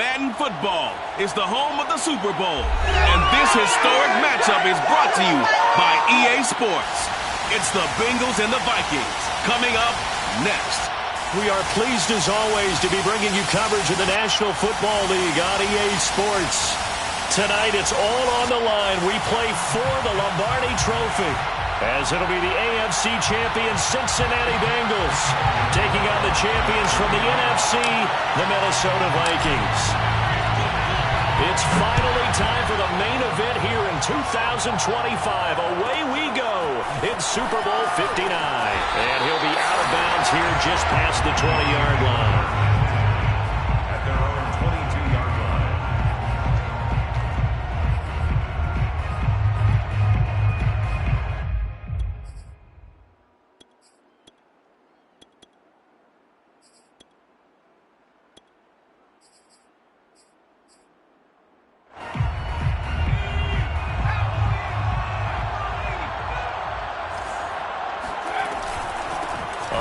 Madden football is the home of the Super Bowl. And this historic matchup is brought to you by EA Sports. It's the Bengals and the Vikings coming up next. We are pleased, as always, to be bringing you coverage of the National Football League on EA Sports. Tonight, it's all on the line. We play for the Lombardi Trophy, as it'll be the AFC champion Cincinnati Bengals taking on the champions from the NFC, the Minnesota Vikings. It's finally time for the main event here in 2025. Away we go in Super Bowl 59. And he'll be out of bounds here just past the 20-yard line. At their own 22-yard line.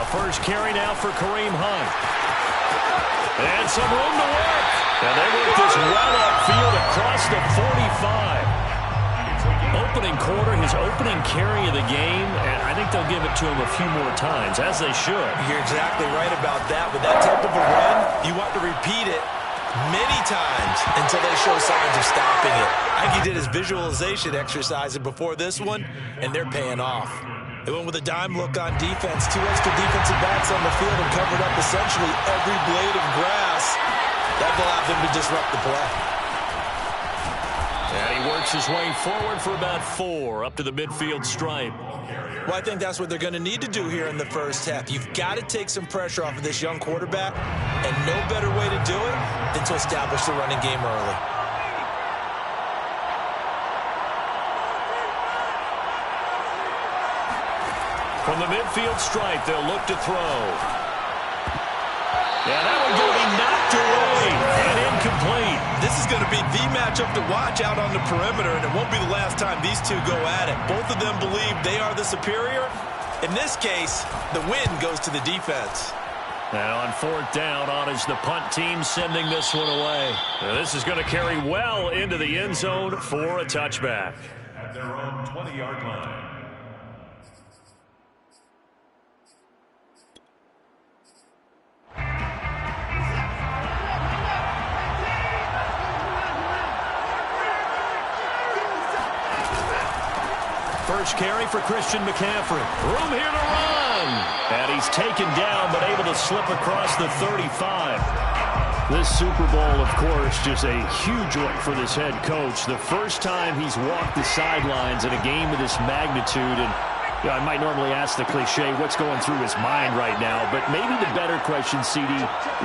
First carry now for Kareem Hunt. And some room to work. And they work this well upfield across the 45. Opening quarter, his opening carry of the game, and I think they'll give it to him a few more times, as they should. You're exactly right about that. With that type of a run, you want to repeat it many times until they show signs of stopping it. I think he did his visualization exercise before this one, and they're paying off. They went with a dime look on defense. 2 extra defensive backs on the field and covered up essentially every blade of grass. That allowed them to disrupt the play. And he works his way forward for about 4 up to the midfield stripe. Well, I think that's what they're going to need to do here in the first half. You've got to take some pressure off of this young quarterback, and no better way to do it than to establish the running game early. From the midfield stripe, they'll look to throw. Yeah, that one's going to be knocked away and incomplete. This is going to be the matchup to watch out on the perimeter, and it won't be the last time these two go at it. Both of them believe they are the superior. In this case, the win goes to the defense. Now on 4th down, on is the punt team sending this one away. Now this is going to carry well into the end zone for a touchback. At their own 20-yard line. First carry for Christian McCaffrey. Room here to run. And he's taken down, but able to slip across the 35. This Super Bowl, of course, just a huge one for this head coach. The first time he's walked the sidelines in a game of this magnitude. And I might normally ask the cliche, what's going through his mind right now? But maybe the better question, CD,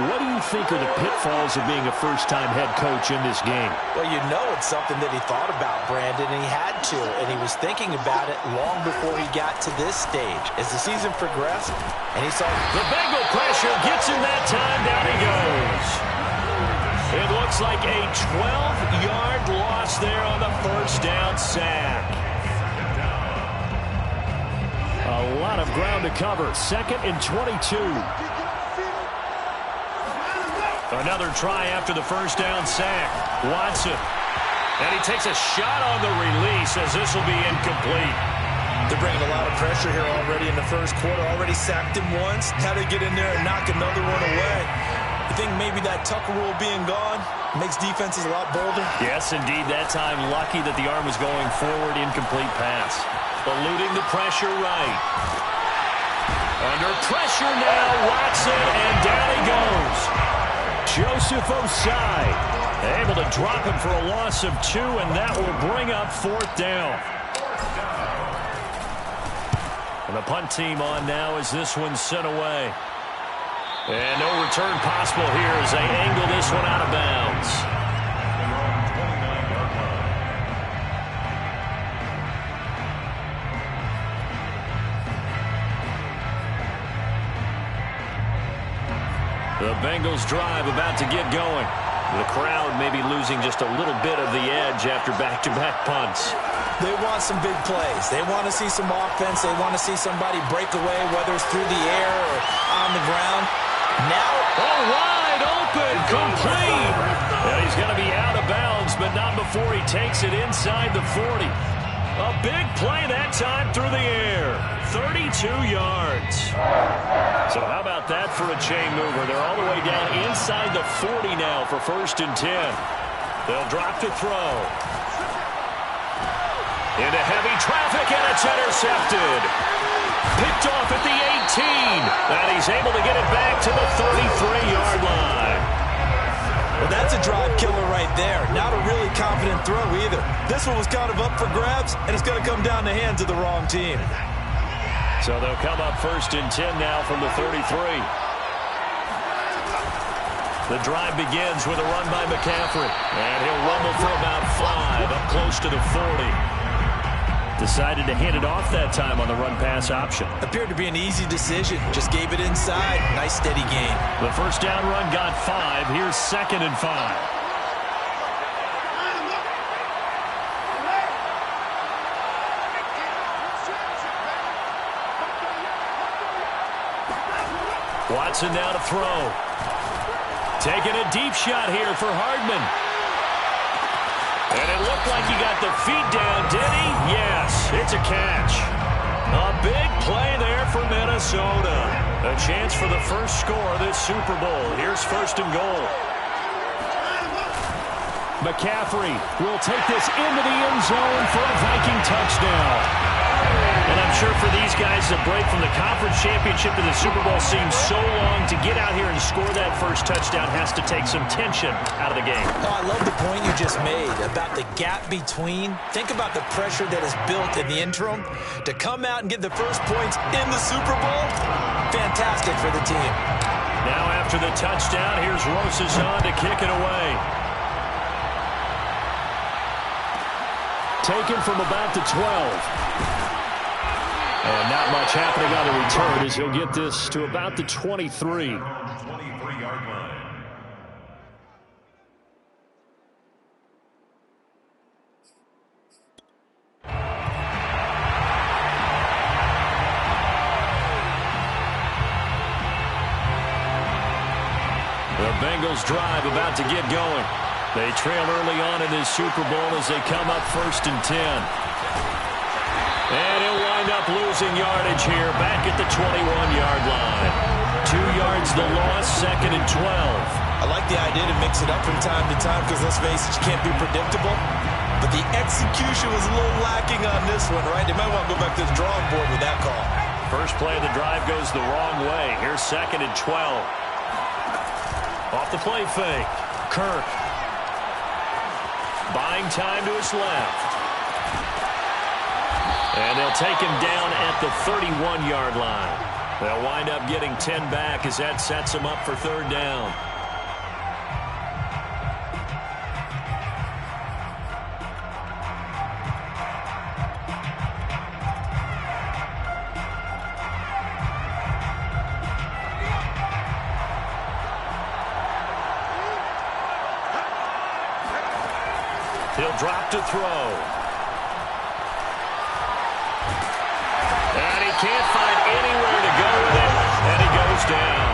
what do you think are the pitfalls of being a first-time head coach in this game? Well, you know it's something that he thought about, Brandon, and he had to. And he was thinking about it long before he got to this stage. As the season progressed, and he saw the Bengal pressure gets him that time. Down he goes. It looks like a 12-yard loss there on the first down sack. A lot of ground to cover. 2nd and 22. Another try after the first down sack. Watson. And he takes a shot on the release as this will be incomplete. They're bringing a lot of pressure here already in the first quarter. Already sacked him once. How to get in there and knock another one away. You think maybe that Tucker rule being gone makes defenses a lot bolder? Yes, indeed. That time lucky that the arm was going forward. Incomplete pass. Eluding the pressure right. Under pressure now, Watson, and down he goes. Joseph Osai able to drop him for a loss of 2, and that will bring up 4th down. And the punt team on now as this one's sent away. And no return possible here as they angle this one out of bounds. The Bengals drive about to get going. The crowd may be losing just a little bit of the edge after back-to-back punts. They want some big plays. They want to see some offense. They want to see somebody break away, whether it's through the air or on the ground. Now, wide open, complete. before he takes it inside the 40. A big play that time through the air. 32 yards. So how about that for a chain mover? They're all the way down inside the 40 now for 1st and 10. They'll drop to throw. Into heavy traffic, and it's intercepted. Picked off at the 18. And he's able to get it back to the 33-yard line. Well, that's a drive killer right there. Not a really confident throw either. This one was kind of up for grabs, and it's going to come down the hands of the wrong team. So they'll come up 1st and 10 now from the 33. The drive begins with a run by McCaffrey. And he'll rumble for about 5, up close to the 40. Decided to hand it off that time on the run-pass option. Appeared to be an easy decision. Just gave it inside. Nice steady gain. The first down run got 5. Here's 2nd and 5. Watson now to throw. Taking a deep shot here for Hardman. And it looked like he got the feet down, did he? Yes, it's a catch. A big play there for Minnesota. A chance for the first score of this Super Bowl. Here's 1st and goal. McCaffrey will take this into the end zone for a Viking touchdown. And I'm sure for these guys, the break from the conference championship to the Super Bowl seems so long. To get out here and score that first touchdown has to take some tension out of the game. Oh, I love the point you just made about the gap between. Think about the pressure that is built in the interim. To come out and get the first points in the Super Bowl, fantastic for the team. Now after the touchdown, here's Rosazon to kick it away. Taken from about the 12. And not much happening on the return as he'll get this to about the 23. 23-yard line. The Bengals drive about to get going. They trail early on in this Super Bowl as they come up 1st and 10. And he'll wind up losing yardage here back at the 21-yard line. 2 yards the loss, 2nd and 12. I like the idea to mix it up from time to time because, let's face it, you can't be predictable. But the execution was a little lacking on this one, right? They might want to go back to the drawing board with that call. First play of the drive goes the wrong way. Here's 2nd and 12. Off the play fake. Kirk. Buying time to his left. And they'll take him down at the 31-yard line. They'll wind up getting 10 back as that sets him up for 3rd down. He'll drop to throw. Can't find anywhere to go with it, and he goes down.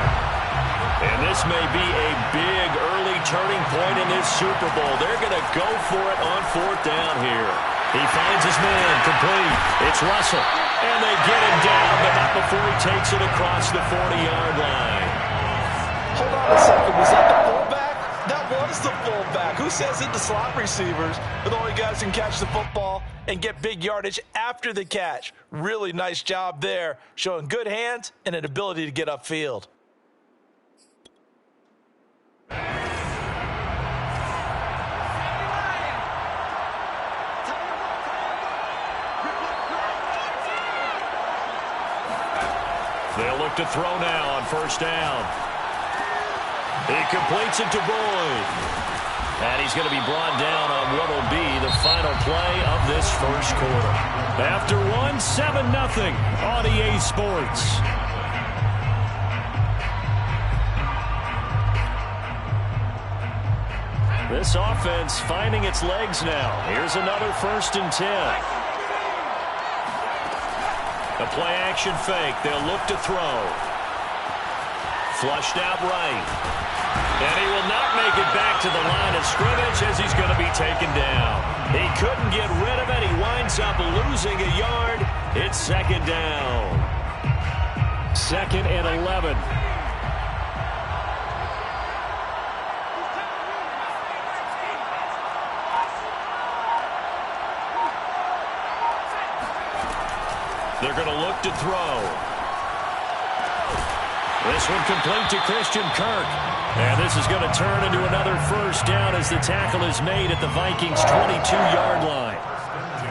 And this may be a big early turning point in this Super Bowl. They're going to go for it on 4th down here. He finds his man complete. It's Russell, and they get him down, but not before he takes it across the 40-yard line. Hold on a second. Was that the fullback? That was the fullback. Who says it? The slot receivers are the only guys who can catch the football and get big yardage after the catch. Really nice job there, showing good hands and an ability to get upfield. They'll look to throw now on 1st down. He completes it to Boyd. And he's going to be brought down on what will be the final play of this first quarter. After one, 7-0 on EA Sports. This offense finding its legs now. Here's another 1st and 10. A play-action fake. They'll look to throw. Flushed out right. And he will not make it back to the line of scrimmage as he's going to be taken down. He couldn't get rid of it. He winds up losing a yard. It's second down. 2nd and 11. They're going to look to throw. This one complete to Christian Kirk. And this is going to turn into another first down as the tackle is made at the Vikings' 22-yard line.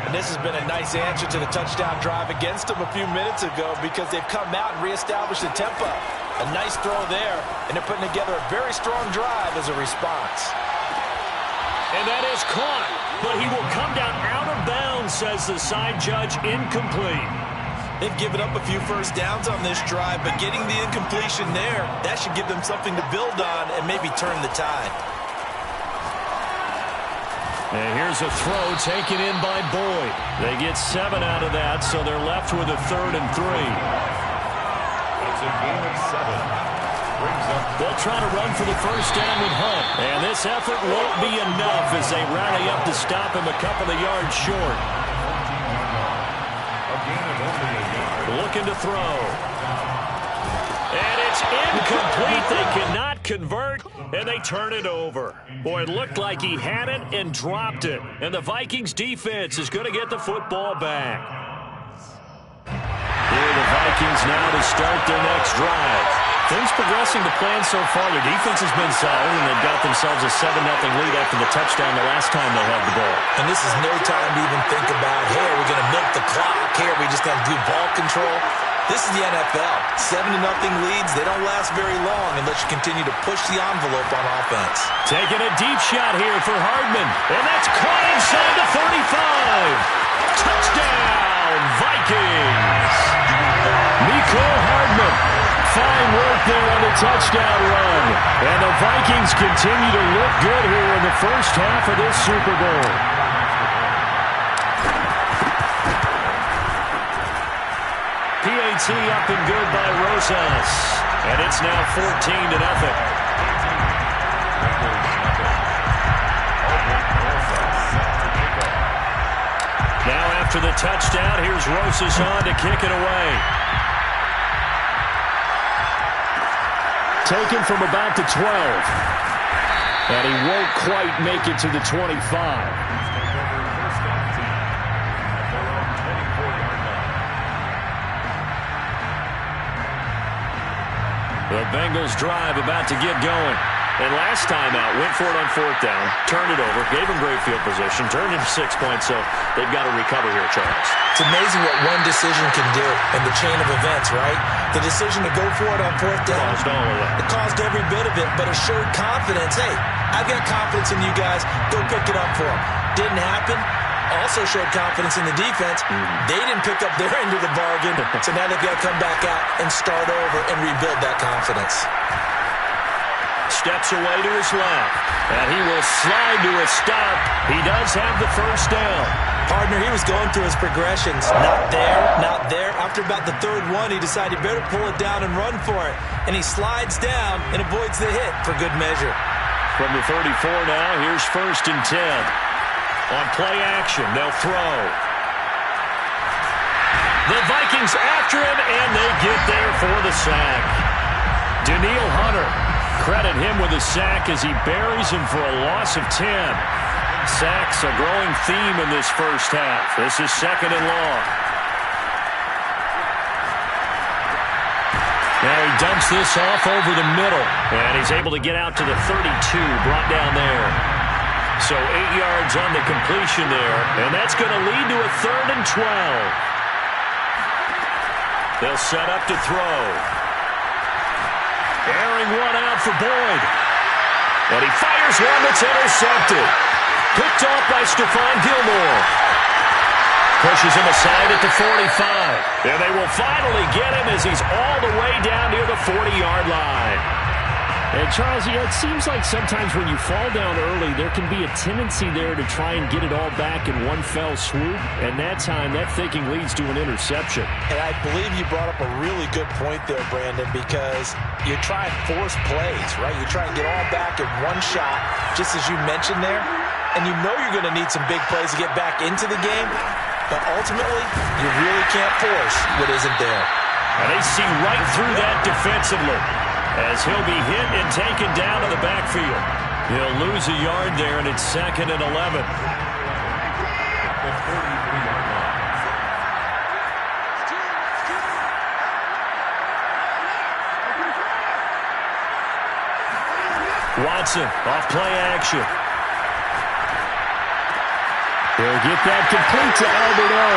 And this has been a nice answer to the touchdown drive against them a few minutes ago because they've come out and reestablished the tempo. A nice throw there, and they're putting together a very strong drive as a response. And that is caught, but he will come down out of bounds, says the side judge, incomplete. They've given up a few first downs on this drive, but getting the incompletion there, that should give them something to build on and maybe turn the tide. And here's a throw taken in by Boyd. They get 7 out of that, so they're left with a 3rd and 3. It's a gain of 7. They'll try to run for the first down with Hunt. And this effort won't be enough as they rally up to stop him a couple of yards short. Looking to throw. And it's incomplete. They cannot convert, and they turn it over. Boy, it looked like he had it and dropped it. And the Vikings defense is going to get the football back. Here are the Vikings now to start their next drive. Things progressing to plan so far. Their defense has been solid, and they've got themselves a 7-0 lead after the touchdown the last time they had the ball. And this is no time to even think about, hey, are we going to milk the clock? Hey, are we just going to do ball control? This is the NFL. 7-0 leads, they don't last very long unless you continue to push the envelope on offense. Taking a deep shot here for Hardman, and that's caught inside the 35. Touchdown, Vikings. Mecole Hardman. Fine work there on the touchdown run. And the Vikings continue to look good here in the first half of this Super Bowl. PAT up and good by Rosas. And it's now 14-0. Now after the touchdown, here's Rosas on to kick it away. Taken from about the 12. And he won't quite make it to the 25. The Bengals drive about to get going. And last time out, went for it on 4th down, turned it over, gave him great field position, turned him 6 points, so they've got to recover here, Charles. It's amazing what one decision can do in the chain of events, right? The decision to go for it on 4th down. Caused all of that. It caused every bit of it, but it showed confidence. Hey, I've got confidence in you guys. Go pick it up for them. Didn't happen. Also showed confidence in the defense. They didn't pick up their end of the bargain, so now they've got to come back out and start over and rebuild that confidence. Steps away to his left, and he will slide to a stop. He does have the first down. Partner, he was going through his progressions. Not there, not there. After about the 3rd one, he decided he better pull it down and run for it. And he slides down and avoids the hit for good measure. From the 34 now, here's 1st and 10. On play action, they'll throw. The Vikings after him, and they get there for the sack. Danielle Hunter. Credit him with a sack as he buries him for a loss of 10. Sacks a growing theme in this first half. This is 2nd and long. Now he dumps this off over the middle. And he's able to get out to the 32, brought down there. So 8 yards on the completion there. And that's going to lead to a 3rd and 12. They'll set up to throw. Airing one out for Boyd. And he fires one that's intercepted. Picked off by Stephon Gilmore. Pushes him aside at the 45. And they will finally get him as he's all the way down near the 40-yard line. And Charles, it seems like sometimes when you fall down early, there can be a tendency there to try and get it all back in one fell swoop. And that time, that thinking leads to an interception. And I believe you brought up a really good point there, Brandon, because you try and force plays, right? You try and get all back in one shot, just as you mentioned there. And you know you're going to need some big plays to get back into the game. But ultimately, you really can't force what isn't there. And they see right through that defensively, as he'll be hit and taken down to the backfield. He'll lose a yard there, and it's 2nd and 11. Watson off play action. He'll get that complete to Albert O.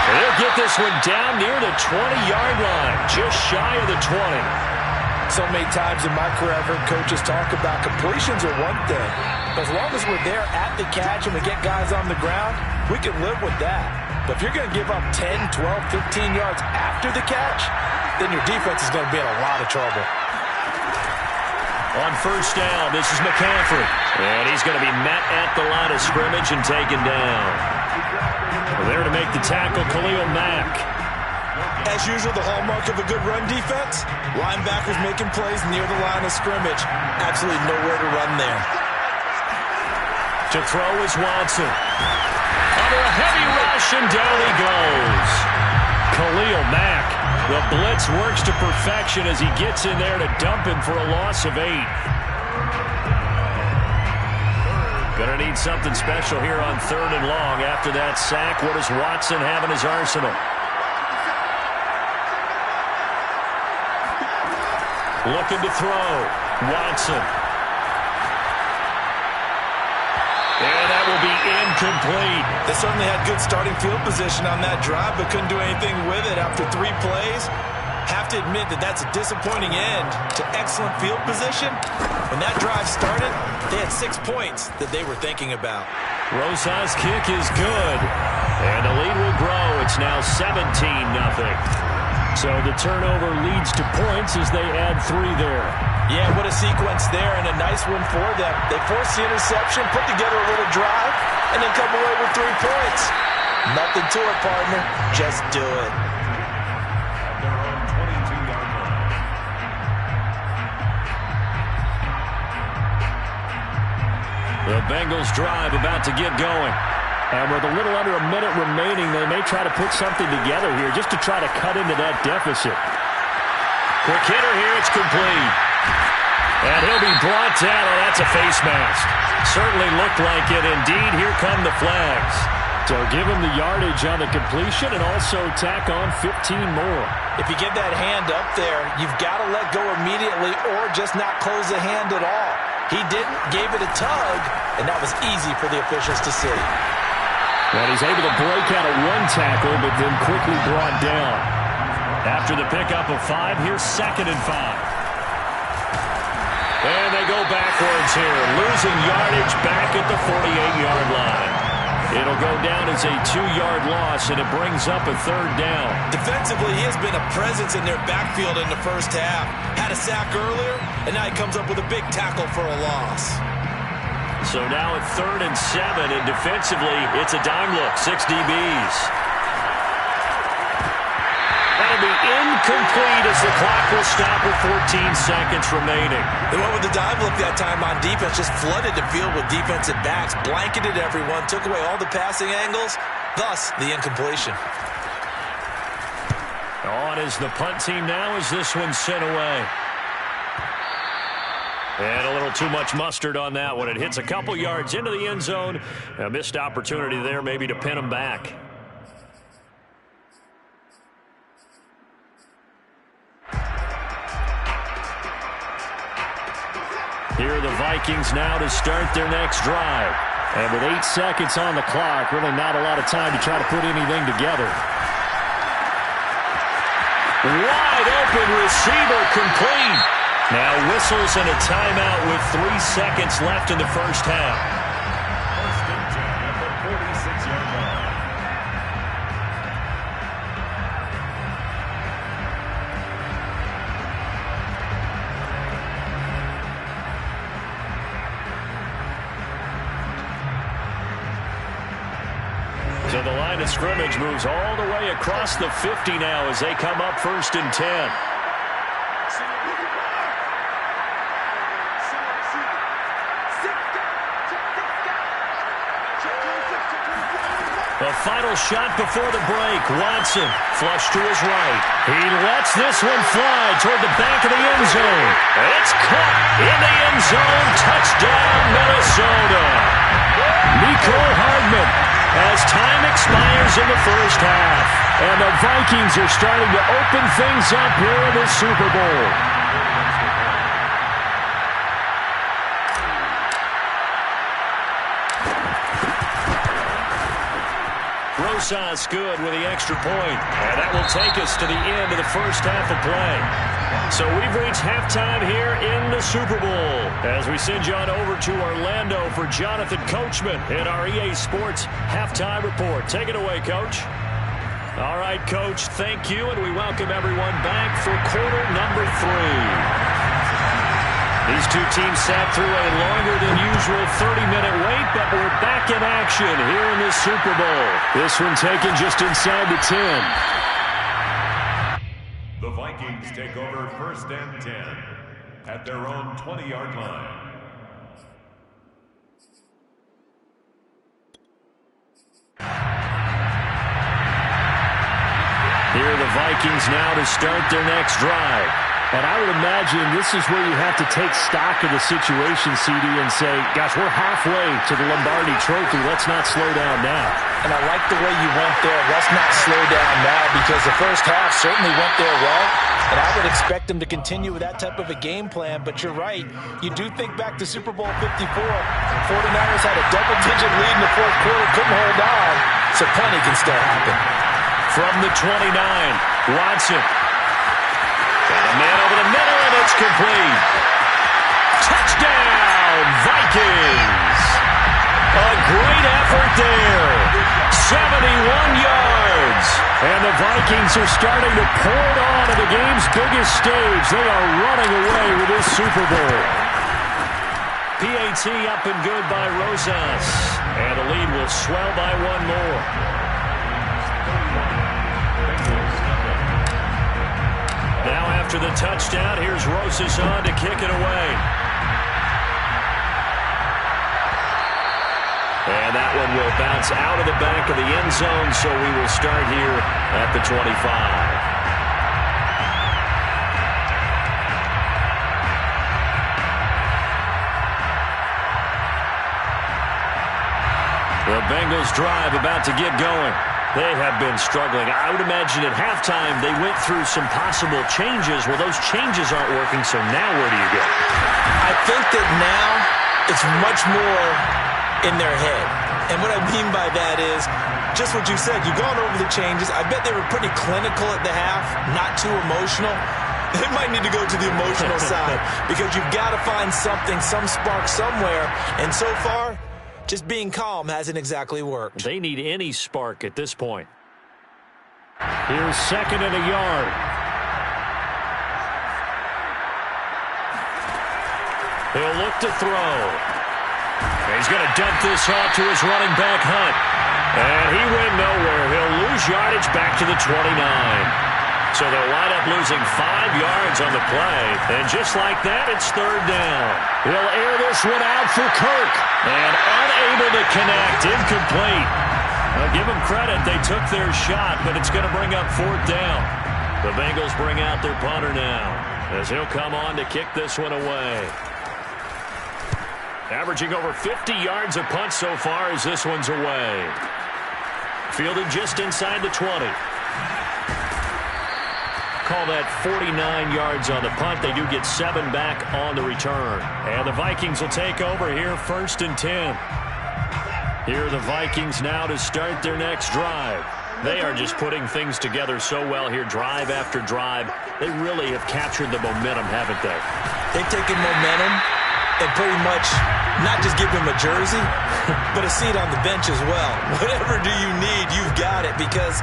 He'll get this one down near the 20-yard line, just shy of the 20. So many times in my career, I've heard coaches talk about completions are one thing. But as long as we're there at the catch and we get guys on the ground, we can live with that. But if you're going to give up 10, 12, 15 yards after the catch, then your defense is going to be in a lot of trouble. On first down, this is McCaffrey. And he's going to be met at the line of scrimmage and taken down. There to make the tackle, Khalil Mack. As usual, the hallmark of a good run defense, linebackers making plays near the line of scrimmage. Absolutely nowhere to run there. To throw is Watson. Under a heavy rush, and down he goes. Khalil Mack. The blitz works to perfection as he gets in there to dump him for a loss of 8. Gonna need something special here on 3rd and long. After that sack, what does Watson have in his arsenal? Looking to throw. Watson. And that will be incomplete. They certainly had good starting field position on that drive, but couldn't do anything with it after 3 plays. Have to admit that that's a disappointing end to excellent field position. When that drive started, they had 6 points that they were thinking about. Rosa's kick is good. And the lead will grow. It's now 17-0. So the turnover leads to points as they add 3 there. Yeah, what a sequence there, and a nice one for them. They forced the interception, put together a little drive, and then come away with 3 points. Nothing to it, partner. Just do it. Their own 22-yard line. The Bengals drive about to get going. And with a little under a minute remaining, they may try to put something together here just to try to cut into that deficit. Quick hitter here, it's complete. And he'll be brought down. Oh, that's a face mask. Certainly looked like it. Indeed, here come the flags. So give him the yardage on the completion and also tack on 15 more. If you give that hand up there, you've got to let go immediately or just not close the hand at all. He didn't, gave it a tug, and that was easy for the officials to see. Well, he's able to break out of 1 tackle, but then quickly brought down. After the pickup of 5, here's 2nd and 5. And they go backwards here, losing yardage back at the 48-yard line. It'll go down as a 2-yard loss, and it brings up a 3rd down. Defensively, he has been a presence in their backfield in the first half. Had a sack earlier, and now he comes up with a big tackle for a loss. So now at 3rd and 7, and defensively, it's a dime look, 6 DBs. That'll be incomplete as the clock will stop with 14 seconds remaining. They went with the dime look that time on defense, just flooded the field with defensive backs, blanketed everyone, took away all the passing angles, thus the incompletion. On is the punt team now as this one's sent away. And a little too much mustard on that one. It hits a couple yards into the end zone. A missed opportunity there maybe to pin them back. Here are the Vikings now to start their next drive. And with 8 seconds on the clock, really not a lot of time to try to put anything together. Wide open receiver complete. Now whistles and a timeout with 3 seconds left in the first half. First and 10 at the 46-yard line. line of scrimmage moves all the way across the 50 now as they come up 1st and 10. The final shot before the break. Watson, flush to his right. He lets this one fly toward the back of the end zone. It's caught in the end zone. Touchdown, Minnesota. Nicole Hardman as time expires in the first half. And the Vikings are starting to open things up here in the Super Bowl. Rosas good with the extra point. And that will take us to the end of the first half of play. So we've reached halftime here in the Super Bowl as we send you on over to Orlando for Jonathan Coachman in our EA Sports Halftime Report. Take it away, Coach. All right, Coach, thank you, and we welcome everyone back for quarter number 3. These two teams sat through a longer than usual 30-minute wait, but we're back in action here in the Super Bowl. This one taken just inside the 10. The Vikings take over 1st and 10 at their own 20-yard line. Here are the Vikings now to start their next drive. And I would imagine this is where you have to take stock of the situation, CD, and say, gosh, we're halfway to the Lombardi Trophy. Let's not slow down now. And I like the way you went there. Let's not slow down now, because the first half certainly went there well. And I would expect them to continue with that type of a game plan. But you're right. You do think back to Super Bowl 54. 49ers had a double-digit lead in the fourth quarter, couldn't hold on. So plenty can still happen. From the 29, Watson. Got a man over the middle, and it's complete. Touchdown, Vikings. A great effort there. 71 yards. And the Vikings are starting to pour it on at the game's biggest stage. They are running away with this Super Bowl. PAT up and good by Rosas. And the lead will swell by one more. Now after the touchdown, here's Rosas on to kick it away. And that one will bounce out of the back of the end zone, so we will start here at the 25. The Bengals drive about to get going. They have been struggling. I would imagine at halftime they went through some possible changes. Well, those changes aren't working, so now where do you go? I think that now it's much more in their head. And what I mean by that is just what you said. You've gone over the changes. I bet they were pretty clinical at the half, not too emotional. They might need to go to the emotional side because you've got to find something, some spark somewhere. And so far, just being calm hasn't exactly worked. They need any spark at this point. Here's 2nd and a yard. He'll look to throw. He's going to dump this off to his running back, Hunt. And he went nowhere. He'll lose yardage back to the 29. So they'll wind up losing 5 yards on the play. And just like that, it's 3rd down. He'll air this one out for Kirk. And unable to connect. Incomplete. Now give them credit. They took their shot, but it's going to bring up 4th down. The Bengals bring out their punter now as he'll come on to kick this one away. Averaging over 50 yards a punt so far as this one's away. Fielded just inside the 20. Call that 49 yards on the punt. They do get 7 back on the return. And the Vikings will take over here 1st and 10. Here are the Vikings now to start their next drive. They are just putting things together so well here, drive after drive. They really have captured the momentum, haven't they? They've taken momentum and pretty much not just give him a jersey, but a seat on the bench as well. Whatever do you need, you've got it, because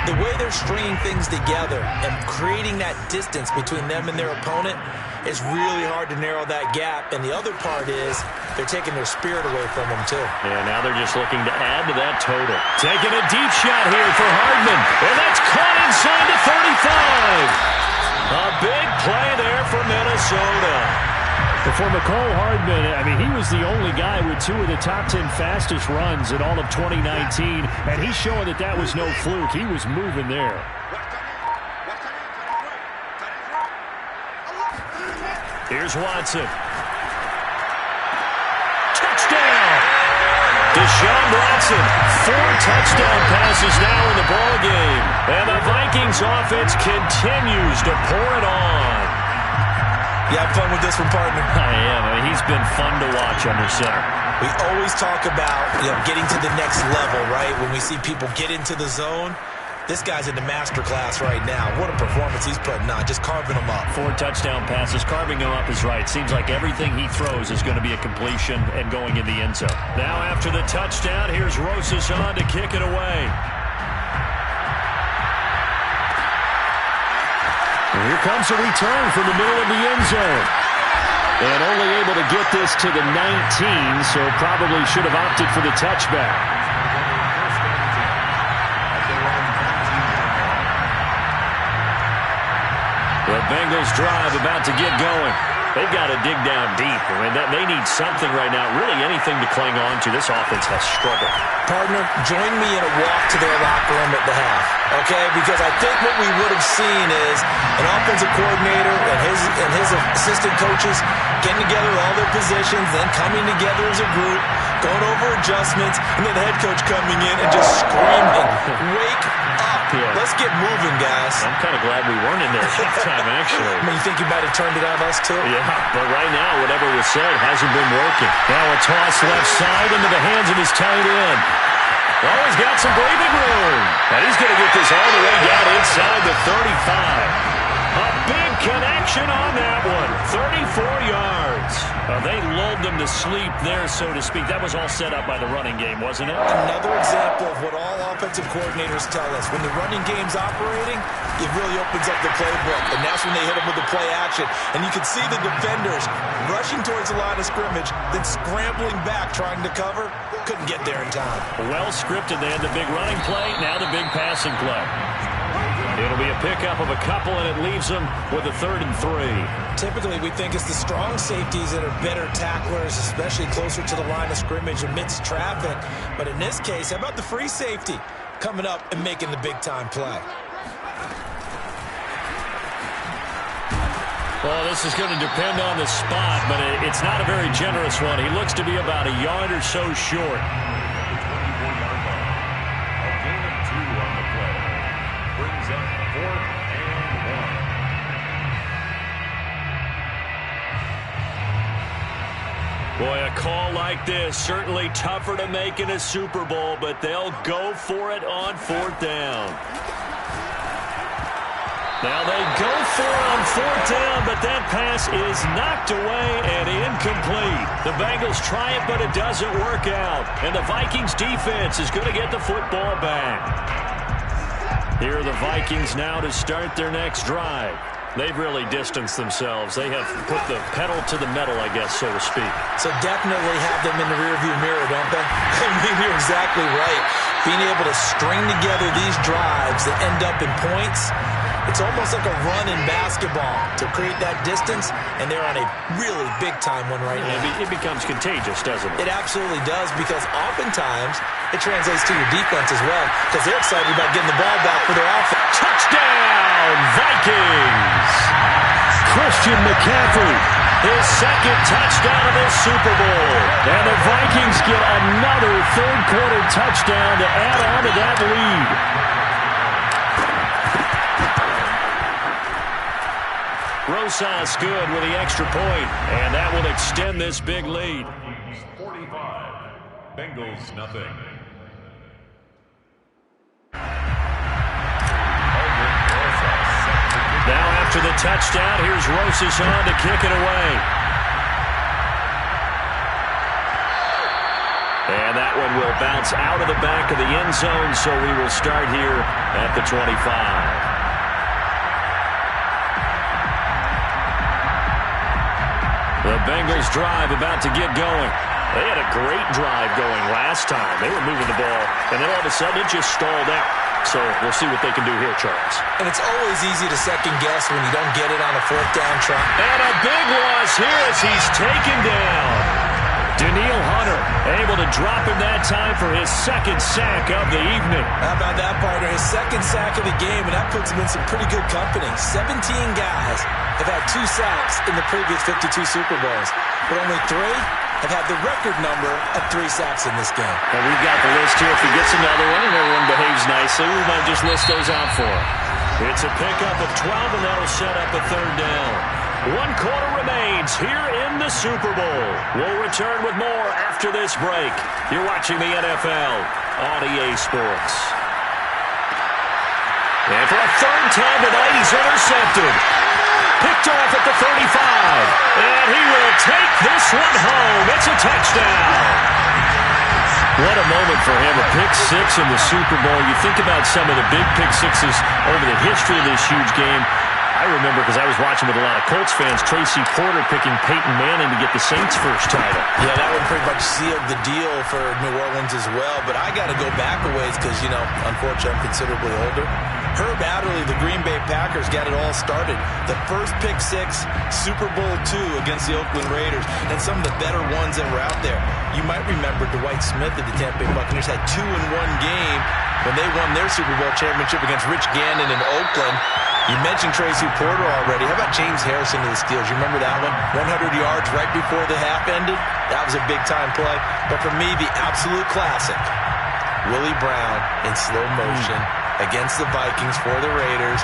the way they're stringing things together and creating that distance between them and their opponent, it's really hard to narrow that gap. And the other part is they're taking their spirit away from them, too. Yeah, now they're just looking to add to that total. Taking a deep shot here for Hardman. And that's caught inside the 35. A big play there for Minnesota. For McCole Hardman, I mean, he was the only guy with 2 of the top 10 fastest runs in all of 2019. And he's showing that that was no fluke. He was moving there. Here's Watson. Touchdown! Deshaun Watson, 4 touchdown passes now in the ballgame. And the Vikings offense continues to pour it on. You have fun with this one, partner? I am. I mean, he's been fun to watch under center. We always talk about, getting to the next level, right? When we see people get into the zone. This guy's in the master class right now. What a performance he's putting on, just carving them up. 4 touchdown passes. Carving them up is right. Seems like everything he throws is going to be a completion and going in the end zone. Now after the touchdown, here's Rosas on to kick it away. And here comes a return from the middle of the end zone. And only able to get this to the 19, so probably should have opted for the touchback. The Bengals drive about to get going. They've got to dig down deep. I mean, they need something right now, really anything to cling on to. This offense has struggled. Partner, join me in a walk to their locker room at the half, okay? Because I think what we would have seen is an offensive coordinator and his assistant coaches getting together all their positions, then coming together as a group, going over adjustments, and then the head coach coming in and just screaming, "Wake up. Yeah. Let's get moving, guys." I'm kind of glad we weren't in there at halftime, actually. I mean, you think you might have turned it on us, too? Yeah, but right now, whatever was said hasn't been working. Now a toss left side into the hands of his tight end. Oh, he's got some breathing room. And he's going to get this all the way down inside the 35. A big connection on that one. 34 yards. They lulled them to sleep there, so to speak. That was all set up by the running game, wasn't it? Another example of what all offensive coordinators tell us. When the running game's operating, it really opens up the playbook. And that's when they hit them with the play action. And you can see the defenders rushing towards the line of scrimmage, then scrambling back, trying to cover. Couldn't get there in time. Well scripted. They had the big running play, now the big passing play. It'll be a pickup of a couple, and it leaves them with a 3rd and 3. Typically, we think it's the strong safeties that are better tacklers, especially closer to the line of scrimmage amidst traffic. But in this case, how about the free safety coming up and making the big-time play? Well, this is going to depend on the spot, but it's not a very generous one. He looks to be about a yard or so short. Boy, a call like this, certainly tougher to make in a Super Bowl, but they'll go for it on 4th down. Now they go for it on 4th down, but that pass is knocked away and incomplete. The Bengals try it, but it doesn't work out. And the Vikings defense is going to get the football back. Here are the Vikings now to start their next drive. They've really distanced themselves. They have put the pedal to the metal, I guess, so to speak. So definitely have them in the rearview mirror, don't they? I mean, you're exactly right. Being able to string together these drives that end up in points, it's almost like a run in basketball to create that distance, and they're on a really big-time one right now. It becomes contagious, doesn't it? It absolutely does, because oftentimes it translates to your defense as well, because they're excited about getting the ball back for their offense. Touchdown, Vikings! Christian McCaffrey, his 2nd touchdown of this Super Bowl. And the Vikings get another 3rd-quarter touchdown to add on to that lead. Rosas good with the extra point, and that will extend this big lead. 45, Bengals nothing. Now after the touchdown, here's Rosas on to kick it away. bounce out of the back of the end zone, so we will start here at the 25. The Bengals drive about to get going. They had a great drive going last time. They were moving the ball, and then all of a sudden it just stalled out. So we'll see what they can do here, Charles. And it's always easy to second-guess when you don't get it on a fourth-down try. And a big loss here as he's taken down. Daniil Hunter able to drop him that time for his second sack of the evening. How about that, partner? His second sack of the game, and that puts him in some pretty good company. 17 guys have had 2 sacks in the previous 52 Super Bowls, but only 3 have had the record number of 3 sacks in this game. And we've got the list here. If he gets another one and everyone behaves nicely, we might just list those out for him. It's a pickup of 12, and that'll set up a third down. 1 quarter remains here in the Super Bowl. We'll return with more after this break. You're watching the NFL on EA Sports. And for a third time tonight, he's intercepted. Picked off at the 35. And he will take this one home. It's a touchdown. What a moment for him. A pick 6 in the Super Bowl. You think about some of the big pick 6s over the history of this huge game. I remember, because I was watching with a lot of Colts fans, Tracy Porter picking Peyton Manning to get the Saints' first title. Yeah, that would pretty much seal the deal for New Orleans as well. But I got to go back a ways because, you know, unfortunately I'm considerably older. Herb Adderley, the Green Bay Packers, got it all started. The first pick 6, Super Bowl II against the Oakland Raiders, and some of the better ones that were out there. You might remember Dwight Smith of the Tampa Bay Buccaneers had 2 in one game when they won their Super Bowl championship against Rich Gannon in Oakland. You mentioned Tracy Porter already. How about James Harrison of the Steelers? You remember that one? 100 yards right before the half ended. That was a big-time play. But for me, the absolute classic, Willie Brown in slow motion against the Vikings for the Raiders.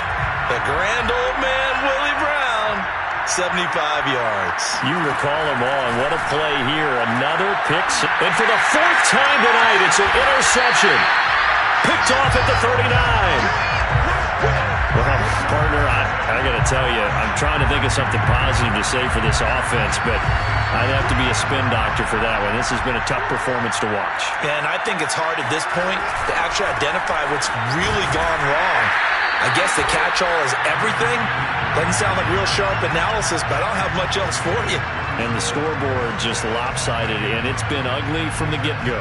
The grand old man, Willie Brown, 75 yards. You recall them all, and what a play here. Another pick. And for the 4th time tonight, it's an interception. Picked off at the 39. Well, partner, I got to tell you, I'm trying to think of something positive to say for this offense, but I'd have to be a spin doctor for that one. This has been a tough performance to watch. And I think it's hard at this point to actually identify what's really gone wrong. I guess the catch-all is everything. Doesn't sound like real sharp analysis, but I don't have much else for you. And the scoreboard just lopsided, and it's been ugly from the get-go.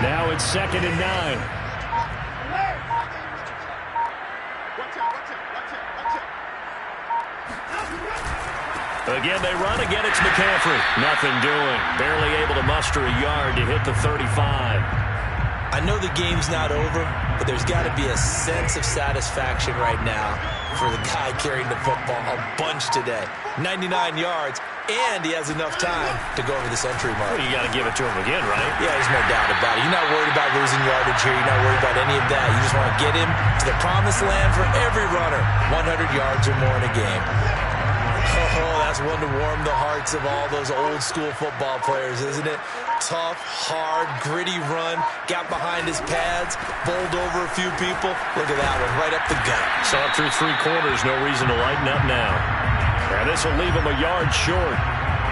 Now it's 2nd and 9. Again, they run. Again, it's McCaffrey. Nothing doing. Barely able to muster a yard to hit the 35. I know the game's not over, but there's got to be a sense of satisfaction right now for the guy carrying the football a bunch today. 99 yards, and he has enough time to go over the century mark. Well, you got to give it to him again, right? Yeah, there's no doubt about it. You're not worried about losing yardage here. You're not worried about any of that. You just want to get him to the promised land for every runner. 100 yards or more in a game. Oh, that's one to warm the hearts of all those old-school football players, isn't it? Tough, hard, gritty run. Got behind his pads, bowled over a few people. Look at that one, right up the gut. Saw it through 3 quarters. No reason to lighten up now. And this will leave him a yard short.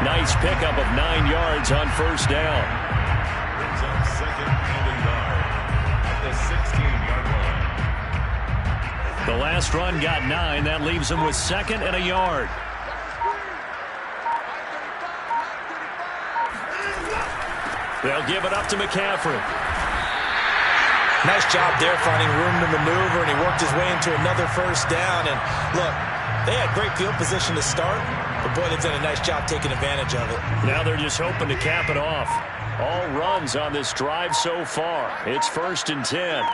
Nice pickup of 9 yards on first down. Brings up 2nd and a yard at the 16-yard line. The last run got 9. That leaves him with 2nd and a yard. They'll give it up to McCaffrey. Nice job there finding room to maneuver, and he worked his way into another first down. And look, they had great field position to start, but boy, they've done a nice job taking advantage of it. Now they're just hoping to cap it off. All runs on this drive so far. It's 1st and 10.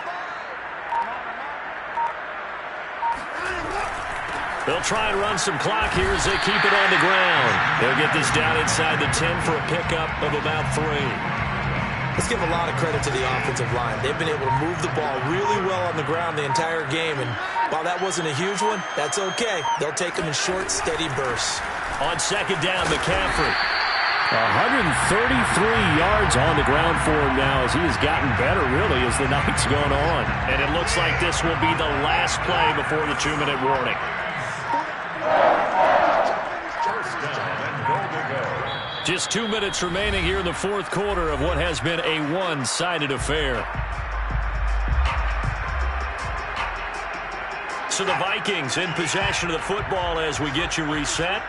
They'll try and run some clock here as they keep it on the ground. They'll get this down inside the 10 for a pickup of about 3. Let's give a lot of credit to the offensive line. They've been able to move the ball really well on the ground the entire game, and while that wasn't a huge one, that's okay. They'll take them in short, steady bursts. On 2nd down, McCaffrey. 133 yards on the ground for him now as he has gotten better, really, as the night's gone on. And it looks like this will be the last play before the 2-minute warning. First down and goal to go. Just 2 minutes remaining here in the fourth quarter of what has been a one-sided affair. So the Vikings in possession of the football as we get you reset.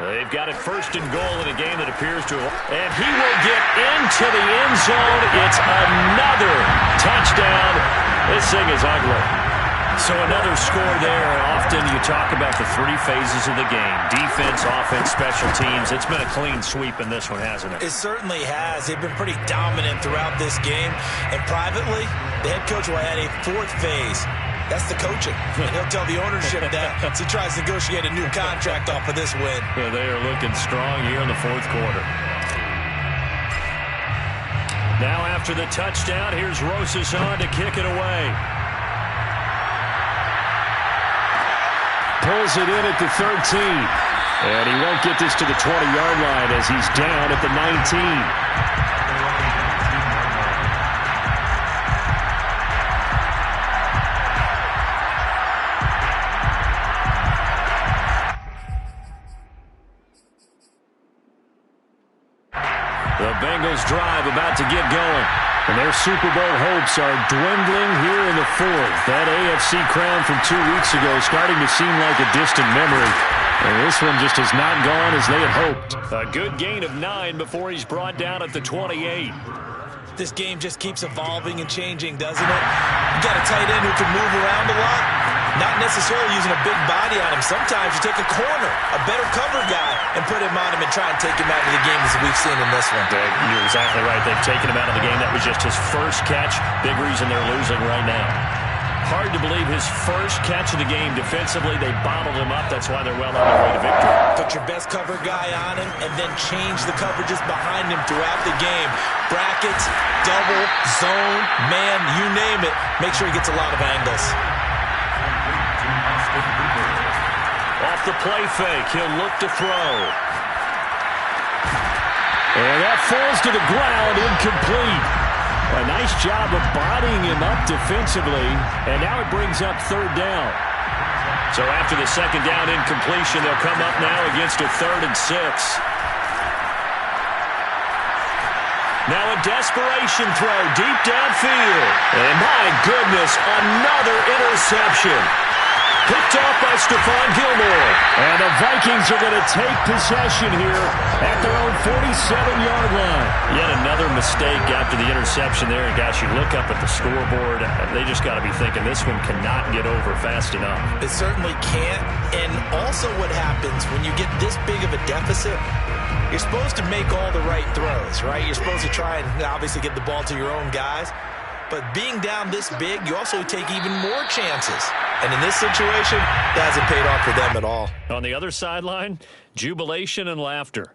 They've got it first and goal in a game that appears to have... And he will get into the end zone. It's another touchdown. This thing is ugly. So another score there. Often you talk about the three phases of the game. Defense, offense, special teams. It's been a clean sweep in this one, hasn't it? It certainly has. They've been pretty dominant throughout this game. And privately, the head coach will add a fourth phase. That's the coaching. And he'll tell the ownership that as he tries to negotiate a new contract off of this win. Yeah, they are looking strong here in the fourth quarter. Now after the touchdown, here's Rosas on to kick it away. Pulls it in at the 13. And he won't get this to the 20-yard line as he's down at the 19. The Bengals drive about to get going. And their Super Bowl hopes are dwindling here in the fourth. That AFC crown from 2 weeks ago is starting to seem like a distant memory. And this one just has not gone as they had hoped. A good gain of 9 before he's brought down at the 28. This game just keeps evolving and changing, doesn't it? You got a tight end who can move around a lot. Not necessarily using a big body on him. Sometimes you take a corner, a better cover guy, and put him on him and try and take him out of the game as we've seen in this one. You're exactly right. They've taken him out of the game. That was just his first catch. Big reason they're losing right now. Hard to believe his first catch of the game defensively. They bottled him up. That's why they're well on their way to victory. Put your best cover guy on him and then change the coverages behind him throughout the game. Brackets, double, zone, man, you name it. Make sure he gets a lot of angles. Off the play fake, he'll look to throw. And that falls to the ground, incomplete. A nice job of bodying him up defensively, and now it brings up third down. So after the second down incompletion, they'll come up now against a 3rd and 6. Now a desperation throw deep downfield. And my goodness, another interception. Picked off by Stephon Gilmore. And the Vikings are going to take possession here at their own 47-yard line. Yet another mistake after the interception there. And guys, you look up at the scoreboard, they just got to be thinking this one cannot get over fast enough. It certainly can't. And also what happens when you get this big of a deficit, you're supposed to make all the right throws, right? You're supposed to try and obviously get the ball to your own guys. But being down this big, you also take even more chances. And in this situation, that hasn't paid off for them at all. On the other sideline, jubilation and laughter.